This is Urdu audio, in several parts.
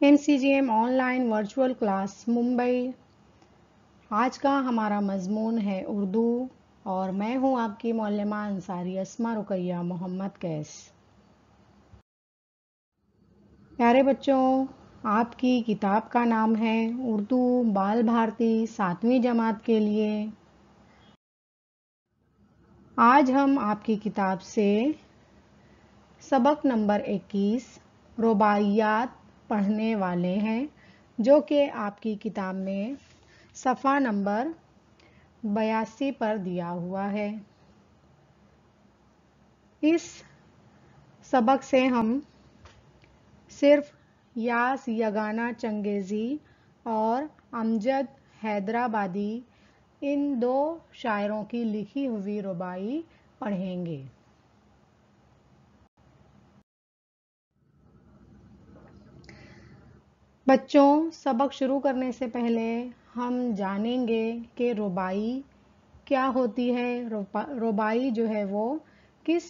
NCGM on line virtual class Mumbai. آج کا ہمارا مضمون ہے اردو اور میں ہوں آپ کی معلمہ انصاری اسما رقیہ محمد قیس۔ پیارے بچوں، آپ کی کتاب کا نام ہے اردو بال بھارتی 7ویں جماعت کے لیے۔ آج ہم آپ کی کتاب سے سبق نمبر 21 رباعیات پڑھنے والے ہیں، جو کہ آپ کی کتاب میں صفحہ نمبر 82 پر دیا ہوا ہے۔ اس سبق سے ہم صرف یاس یگانہ چنگیزی اور امجد حیدرآبادی ان دو شاعروں کی لکھی ہوئی رباعی پڑھیں گے۔ بچوں، سبق شروع کرنے سے پہلے ہم جانیں گے کہ رباعی کیا ہوتی ہے۔ رباعی جو ہے وہ کس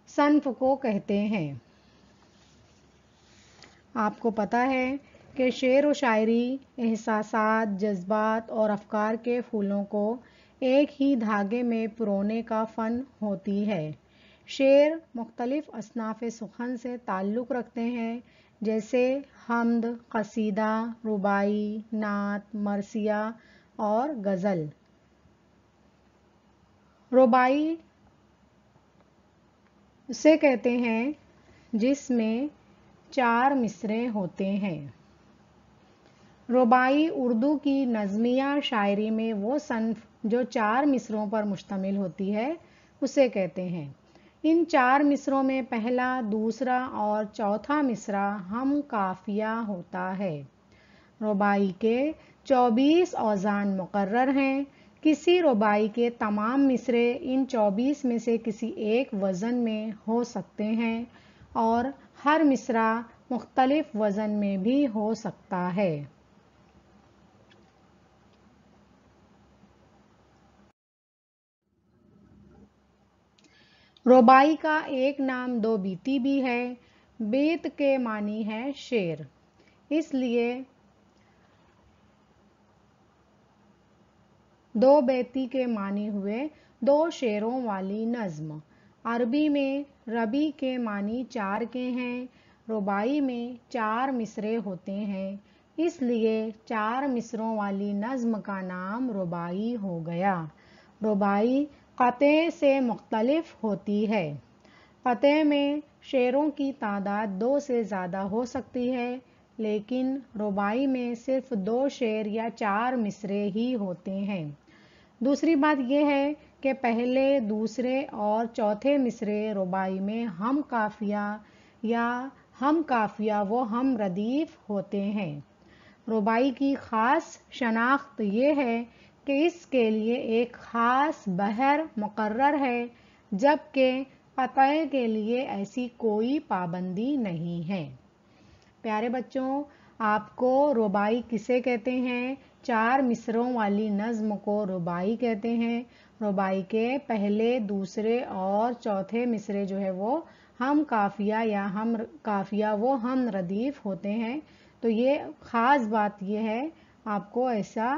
صنف کو کہتے ہیں۔ آپ کو پتہ ہے کہ شعر و شاعری احساسات، جذبات اور افکار کے پھولوں کو ایک ہی دھاگے میں پرونے کا فن ہوتی ہے۔ شعر مختلف اصناف سخن سے تعلق رکھتے ہیں، جیسے حمد، قصیدہ، رباعی، نعت، مرثیہ اور غزل۔ رباعی اسے کہتے ہیں جس میں 4 مصرعے ہوتے ہیں۔ رباعی اردو کی نظمیہ شاعری میں وہ صنف جو 4 مصرعوں پر مشتمل ہوتی ہے اسے کہتے ہیں۔ ان 4 مصرعوں میں پہلا، دوسرا اور چوتھا مصرع ہم قافیہ ہوتا ہے۔ رباعی کے 24 اوزان مقرر ہیں۔ کسی رباعی کے تمام مصرعے ان 24 میں سے کسی ایک وزن میں ہو سکتے ہیں اور ہر مصرع مختلف وزن میں بھی ہو سکتا ہے۔ رباعی کا ایک نام دو بیتی بھی ہے۔ بیت کے معنی ہے شعر، اس لیے دو بیتی کے معنی ہوئے 2 شعروں والی نظم۔ عربی میں ربی کے معنی 4 کے ہیں۔ رباعی میں 4 مصرعے ہوتے ہیں، اس لیے 4 مصرعوں والی نظم کا نام رباعی ہو گیا۔ رباعی قطعے سے مختلف ہوتی ہے۔ قطعے میں شعروں کی تعداد 2 سے زیادہ ہو سکتی ہے، لیکن رباعی میں صرف 2 شعر یا 4 مصرعے ہی ہوتے ہیں۔ دوسری بات یہ ہے کہ پہلے، دوسرے اور چوتھے مصرعے رباعی میں ہم قافیہ یا ہم قافیہ و ہم ردیف ہوتے ہیں۔ رباعی کی خاص شناخت یہ ہے کہ اس کے لیے ایک خاص بحر مقرر ہے، جبکہ قطعے کے لیے ایسی کوئی پابندی نہیں ہے۔ پیارے بچوں، آپ کو رباعی کسے کہتے ہیں؟ 4 مصرعوں والی نظم کو رباعی کہتے ہیں۔ رباعی کے پہلے، دوسرے اور چوتھے مصرعے جو ہے وہ ہم قافیہ یا ہم قافیہ و ہم ردیف ہوتے ہیں۔ تو یہ خاص بات یہ ہے، آپ کو ایسا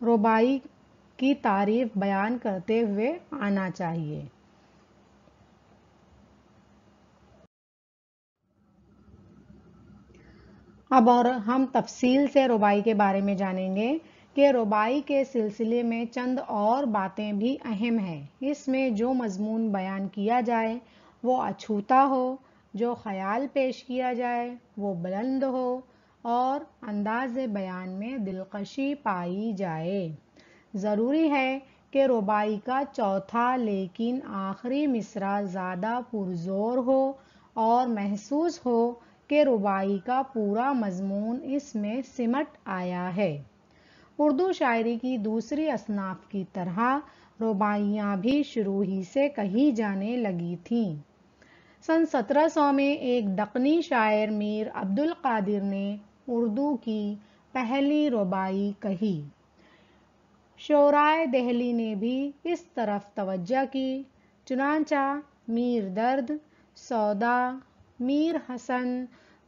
رباعی کی تعریف بیان کرتے ہوئے آنا چاہیے۔ اب اور ہم تفصیل سے رباعی کے بارے میں جانیں گے کہ رباعی کے سلسلے میں چند اور باتیں بھی اہم ہیں۔ اس میں جو مضمون بیان کیا جائے وہ اچھوتا ہو، جو خیال پیش کیا جائے وہ بلند ہو اور انداز بیان میں دلکشی پائی جائے۔ ضروری ہے کہ رباعی کا چوتھا لیکن آخری مصرع زیادہ پرزور ہو اور محسوس ہو کہ رباعی کا پورا مضمون اس میں سمٹ آیا ہے۔ اردو شاعری کی دوسری اصناف کی طرح رباعیاں بھی شروع ہی سے کہی جانے لگی تھیں۔ سن 1700 میں ایک دکنی شاعر میر عبدالقادر نے اردو کی پہلی رباعی کہی۔ شعرائے دہلی نے بھی اس طرف توجہ کی، چنانچہ میر درد، سودا، میر حسن،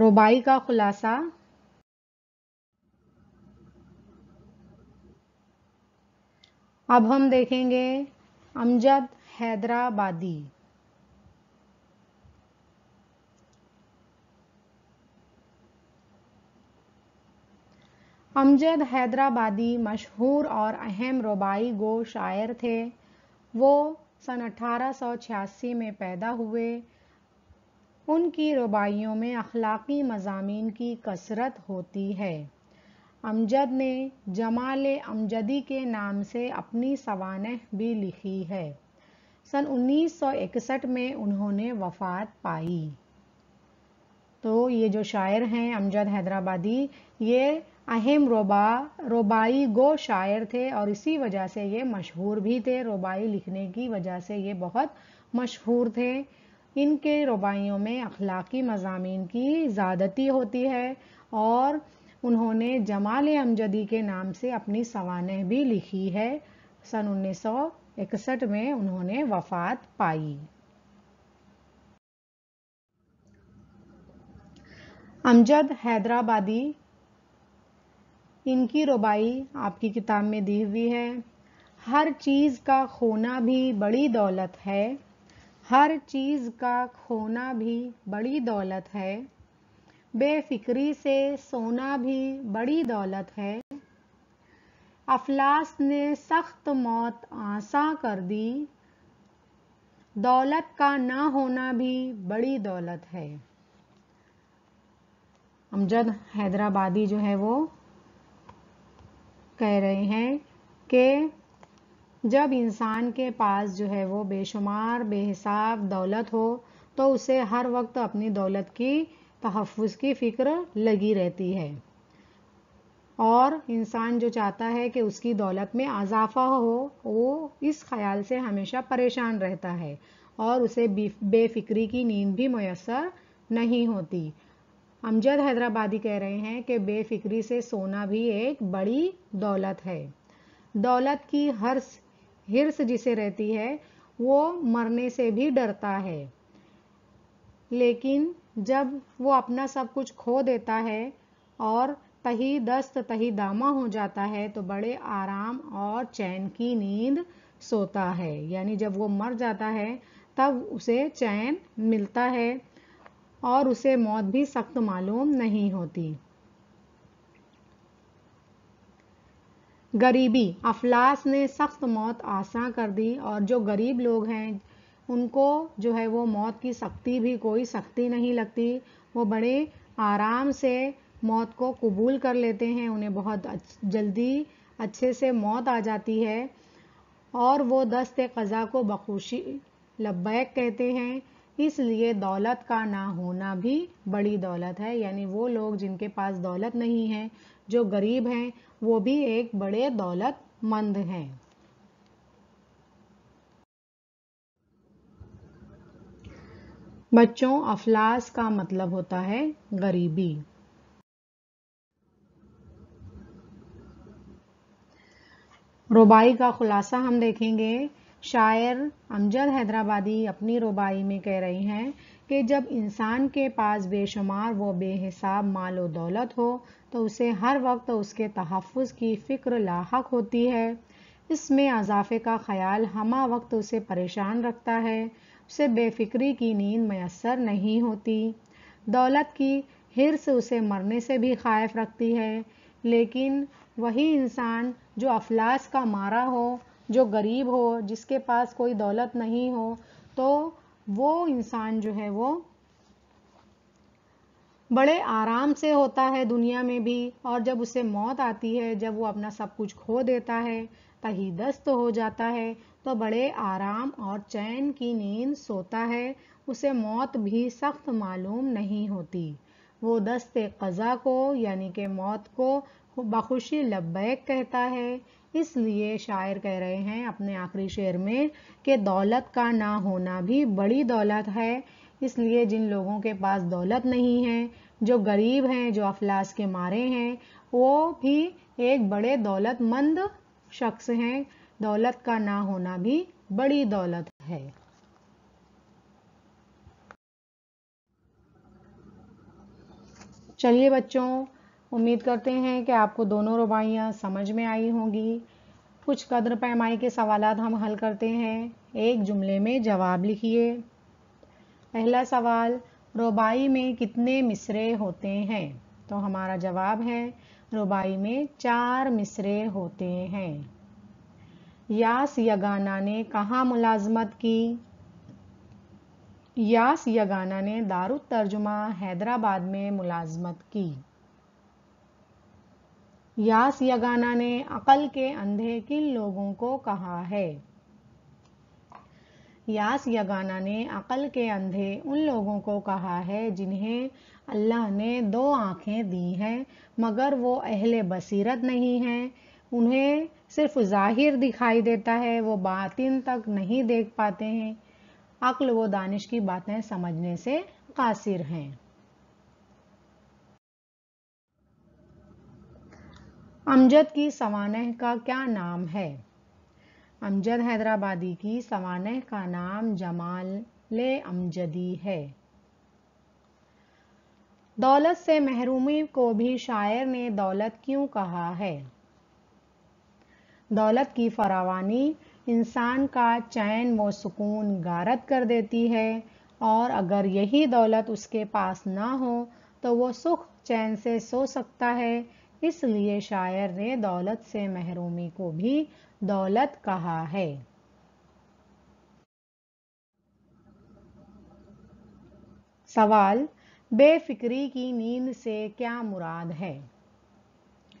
ربائی کا خلاصہ۔ اب ہم دیکھیں گے امجد حیدرآبادی۔ امجد حیدرآبادی مشہور اور اہم ربائی گو شاعر تھے۔ وہ سن 1886 میں پیدا ہوئے۔ ان کی رباعیوں میں اخلاقی مضامین کی کثرت ہوتی ہے۔ امجد نے جمال امجدی کے نام سے اپنی سوانح بھی لکھی ہے۔ سن 1961 میں انہوں نے وفات پائی۔ تو یہ جو شاعر ہیں امجد حیدرآبادی، یہ اہم ربائی گو شاعر تھے اور اسی وجہ سے یہ مشہور بھی تھے۔ ربائی لکھنے کی وجہ سے یہ بہت مشہور تھے۔ ان کے رباعیوں میں اخلاقی مضامین کی زیادتی ہوتی ہے اور انہوں نے جمال امجدی کے نام سے اپنی سوانح بھی لکھی ہے۔ سن 1961 میں انہوں نے وفات پائی۔ امجد حیدرآبادی، ان کی ربائی آپ کی کتاب میں دی ہوئی ہے۔ ہر چیز کا کھونا بھی بڑی دولت ہے، ہر چیز کا کھونا بھی بڑی دولت ہے، بے فکری سے سونا بھی بڑی دولت ہے، افلاس نے سخت موت آساں کر دی، دولت کا نہ ہونا بھی بڑی دولت ہے۔ امجد حیدرآبادی جو ہے وہ کہہ رہے ہیں کہ جب انسان کے پاس جو ہے وہ بے شمار بے حساب دولت ہو تو اسے ہر وقت اپنی دولت کی تحفظ کی فکر لگی رہتی ہے، اور انسان جو چاہتا ہے کہ اس کی دولت میں اضافہ ہو وہ اس خیال سے ہمیشہ پریشان رہتا ہے اور اسے بے فکری کی نیند بھی میسر نہیں ہوتی۔ امجد حیدرآبادی کہہ رہے ہیں کہ بے فکری سے سونا بھی ایک بڑی دولت ہے۔ دولت کی ہرس جسے رہتی ہے وہ مرنے سے بھی ڈرتا ہے، لیکن جب وہ اپنا سب کچھ کھو دیتا ہے اور تہی دست تہی دامہ ہو جاتا ہے تو بڑے آرام اور چین کی نیند سوتا ہے۔ یعنی جب وہ مر جاتا ہے تب اسے چین ملتا ہے اور اسے موت بھی سخت معلوم نہیں ہوتی۔ غریبی، افلاس نے سخت موت آساں کر دی، اور جو غریب لوگ ہیں ان کو جو ہے وہ موت کی سختی بھی کوئی سختی نہیں لگتی، وہ بڑے آرام سے موت کو قبول کر لیتے ہیں، انہیں بہت جلدی اچھے سے موت آ جاتی ہے اور وہ دست قضا کو بخوشی لبیک کہتے ہیں۔ اس لیے دولت کا نہ ہونا بھی بڑی دولت ہے، یعنی وہ لوگ جن کے پاس دولت نہیں ہے، جو غریب ہیں، وہ بھی ایک بڑے دولت مند ہیں۔ بچوں، افلاس کا مطلب ہوتا ہے غریبی۔ ربائی کا خلاصہ ہم دیکھیں گے۔ شاعر امجد حیدرآبادی اپنی ربائی میں کہہ رہے ہیں کہ جب انسان کے پاس بے شمار و بے حساب مال و دولت ہو تو اسے ہر وقت اس کے تحفظ کی فکر لاحق ہوتی ہے، اس میں اضافے کا خیال ہمہ وقت اسے پریشان رکھتا ہے، اسے بے فکری کی نیند میسر نہیں ہوتی، دولت کی ہرس اسے مرنے سے بھی خائف رکھتی ہے، لیکن وہی انسان جو افلاس کا مارا ہو، جو غریب ہو، جس کے پاس کوئی دولت نہیں ہو، تو وہ انسان جو ہے وہ بڑے آرام سے ہوتا ہے دنیا میں بھی، اور جب اسے موت آتی ہے، جب وہ اپنا سب کچھ کھو دیتا ہے، تہی دست ہو جاتا ہے، تو بڑے آرام اور چین کی نیند سوتا ہے، اسے موت بھی سخت معلوم نہیں ہوتی، وہ دست قضا کو یعنی کہ موت کو بخوشی لبیک کہتا ہے۔ اس لیے شاعر کہہ رہے ہیں اپنے آخری شعر میں کہ دولت کا نہ ہونا بھی بڑی دولت ہے۔ اس لیے جن لوگوں کے پاس دولت نہیں ہے، جو غریب ہیں، جو افلاس کے مارے ہیں، وہ بھی ایک بڑے دولت مند شخص ہیں۔ دولت کا نہ ہونا بھی بڑی دولت ہے۔ چلیے بچوں، امید کرتے ہیں کہ آپ کو دونوں رباعیاں سمجھ میں آئی ہوں گی۔ کچھ قدر پیمائی کے سوالات ہم حل کرتے ہیں۔ ایک جملے میں جواب لکھیے۔ پہلا سوال، رباعی میں کتنے مصرے ہوتے ہیں؟ تو ہمارا جواب ہے رباعی میں 4 مصرے ہوتے ہیں۔ یاس یگانا نے کہاں ملازمت کی؟ یاس یگانا نے دارالترجمہ حیدرآباد میں ملازمت کی۔ یاس یگانا نے عقل کے اندھے کن لوگوں کو کہا ہے؟ یاس یگانا نے عقل کے اندھے ان لوگوں کو کہا ہے جنہیں اللہ نے 2 آنکھیں دی ہیں مگر وہ اہل بصیرت نہیں ہیں، انہیں صرف ظاہر دکھائی دیتا ہے، وہ باطن تک نہیں دیکھ پاتے ہیں، عقل و دانش کی باتیں سمجھنے سے قاصر ہیں۔ امجد کی سوانح کا کیا نام ہے؟ امجد حیدرآبادی کی سوانح کا نام جمال امجدی ہے۔ دولت سے محرومی کو بھی شاعر نے دولت کیوں کہا ہے؟ دولت کی فراوانی انسان کا چین و سکون غارت کر دیتی ہے، اور اگر یہی دولت اس کے پاس نہ ہو تو وہ سکھ چین سے سو سکتا ہے، اس لیے شاعر نے دولت سے محرومی کو بھی دولت کہا ہے۔ سوال، بے فکری کی نیند سے کیا مراد ہے؟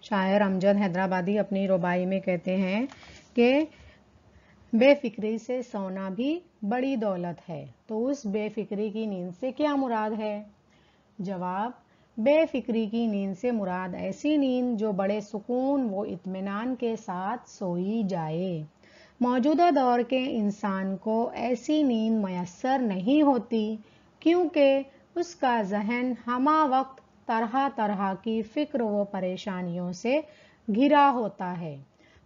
شاعر امجد حیدرآبادی اپنی رباعی میں کہتے ہیں کہ بے فکری سے سونا بھی بڑی دولت ہے، تو اس بے فکری کی نیند سے کیا مراد ہے؟ جواب، بے فکری کی نیند سے مراد ایسی نیند جو بڑے سکون و اطمینان کے ساتھ سوئی جائے۔ موجودہ دور کے انسان کو ایسی نیند میسر نہیں ہوتی، کیونکہ اس کا ذہن ہمہ وقت طرح طرح کی فکر و پریشانیوں سے گھرا ہوتا ہے۔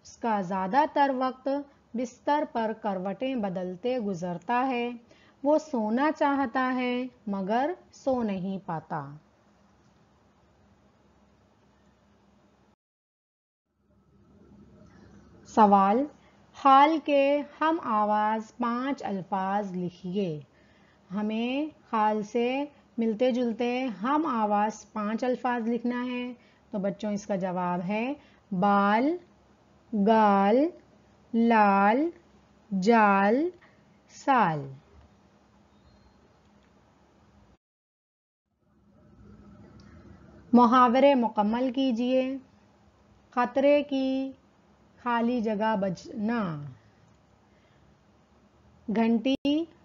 اس کا زیادہ تر وقت بستر پر کروٹیں بدلتے گزرتا ہے۔ وہ سونا چاہتا ہے مگر سو نہیں پاتا۔ سوال، حال کے ہم آواز 5 الفاظ لکھیے۔ ہمیں حال سے ملتے جلتے ہم آواز 5 الفاظ لکھنا ہے، تو بچوں اس کا جواب ہے بال، گال، لال، جال، سال۔ محاورے مکمل کیجئے۔ خطرے کی خالی جگہ بجنا، گھنٹی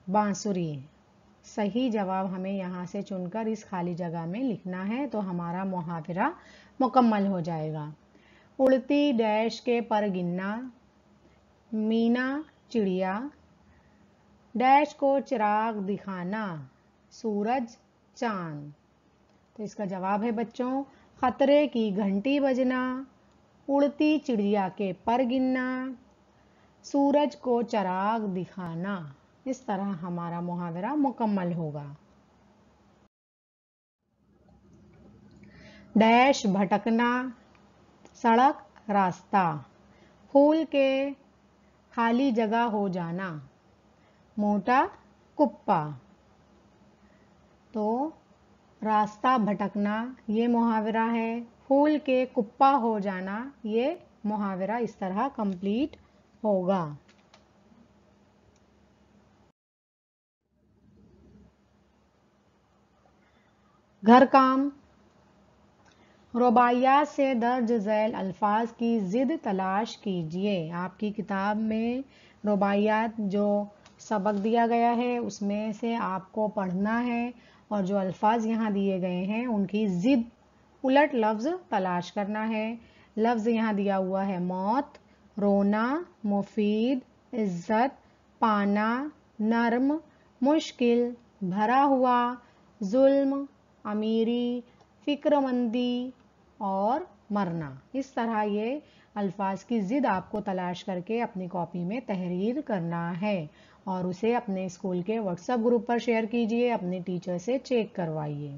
بانسری۔ صحیح جواب ہمیں یہاں سے چن کر اس خالی جگہ میں لکھنا ہے، تو ہمارا محاورہ مکمل ہو جائے گا۔ اڑتی ڈیش کے پر گننا، مینا چڑیا، ڈیش کو چراغ دکھانا، سورج، چاند۔ تو اس کا جواب ہے بچوں خطرے کی گھنٹی بجنا، اڑتی چڑیا کے پر گننا، سورج کو چراغ دکھانا۔ اس طرح ہمارا محاورہ مکمل ہوگا۔ ڈیش بھٹکنا، سڑک، راستہ، پھول کے خالی جگہ ہو جانا، موٹا کپا۔ تو راستہ بھٹکنا یہ محاورہ ہے، پھول کے کپا ہو جانا یہ محاورہ اس طرح کمپلیٹ ہوگا۔ گھر کام، رباعیات سے درج ذیل الفاظ کی ضد تلاش کیجیے۔ آپ کی کتاب میں رباعیات جو سبق دیا گیا ہے اس میں سے آپ کو پڑھنا ہے، اور جو الفاظ یہاں دیے گئے ہیں ان کی ضد الٹ لفظ تلاش کرنا ہے۔ لفظ یہاں دیا ہوا ہے موت، رونا، مفید، عزت، پانا، نرم، مشکل، بھرا ہوا، ظلم، امیری، فکر مندی اور مرنا۔ اس طرح یہ الفاظ کی ضد آپ کو تلاش کر کے اپنی کاپی میں تحریر کرنا ہے، اور اسے اپنے اسکول کے واٹس ایپ گروپ پر شیئر کیجیے، اپنے ٹیچر سے چیک کروائیے۔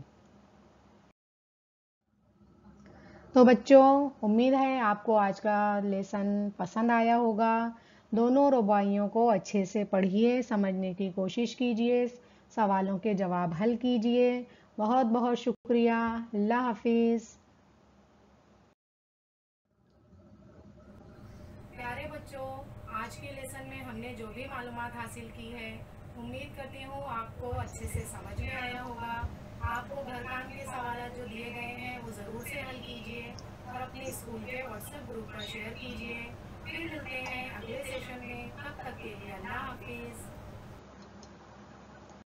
تو بچوں، امید ہے آپ کو آج کا لیسن پسند آیا ہوگا۔ دونوں رباعیوں کو اچھے سے پڑھیے، سمجھنے کی کوشش کیجیے، سوالوں کے جواب حل کیجیے۔ بہت بہت شکریہ۔ اللہ حافظ۔ پیارے بچوں، آج کے لیسن میں ہم نے جو بھی معلومات حاصل کی ہے، امید کرتی ہوں آپ کو اچھے سے سمجھ میں آیا ہوگا۔ آپ کو گھر کام کے سوالات جو دیے گئے ہیں وہ ضرور سے حل کیجیے اور اپنے اسکول کے واٹس ایپ گروپ پر شیئر کیجیے۔ پھر ملتے ہیں اگلے سیشن میں، تب تک کے لیے اللہ حافظ۔